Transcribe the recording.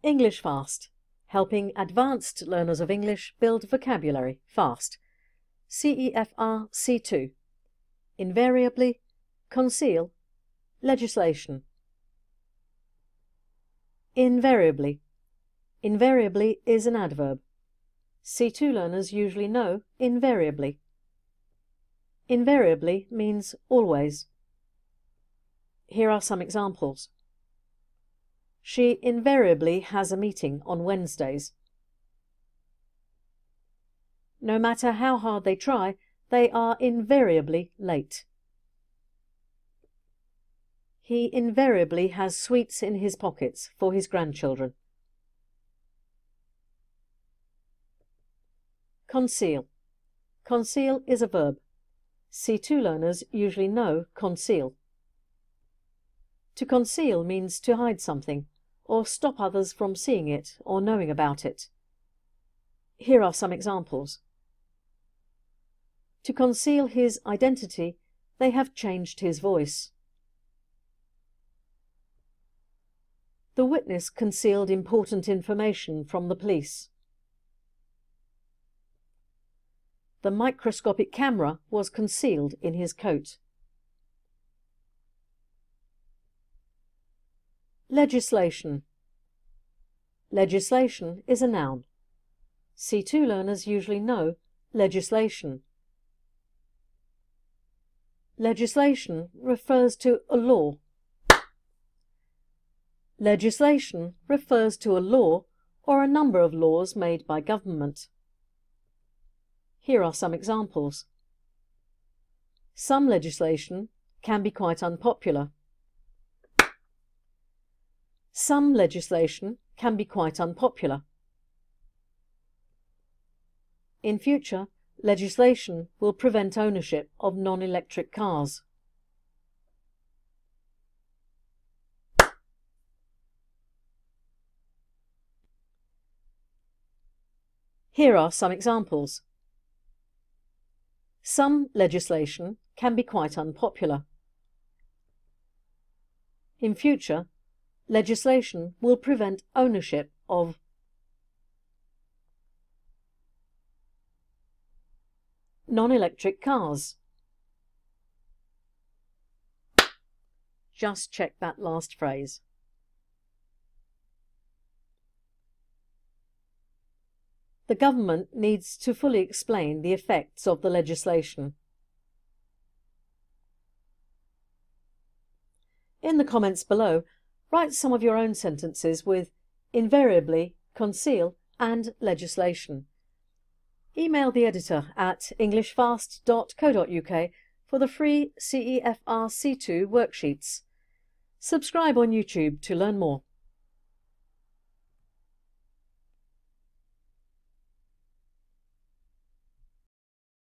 English Fast, helping advanced learners of English build vocabulary fast. CEFR C2. Invariably, conceal, legislation. Invariably. Invariably is an adverb. C2 learners usually know invariably. Invariably means always. Here are some examples. She invariably has a meeting on Wednesdays. No matter how hard they try, they are invariably late. He invariably has sweets in his pockets for his grandchildren. Conceal. Conceal is a verb. C2 learners usually know conceal. To conceal means to hide something, or stop others from seeing it or knowing about it. Here are some examples. To conceal his identity, they have changed his voice. The witness concealed important information from the police. The microscopic camera was concealed in his coat. Legislation. Legislation is a noun. C2 learners usually know legislation. Legislation refers to a law. Legislation refers to a law or a number of laws made by government. Here are some examples. Some legislation can be quite unpopular. Some legislation can be quite unpopular. In future, legislation will prevent ownership of non-electric cars. Here are some examples. Some legislation can be quite unpopular. In future, legislation will prevent ownership of non-electric cars. Just check that last phrase. The government needs to fully explain the effects of the legislation. In the comments below, write some of your own sentences with invariably, conceal and legislation. Email the editor at englishfast.co.uk for the free CEFR C2 worksheets. Subscribe on YouTube to learn more.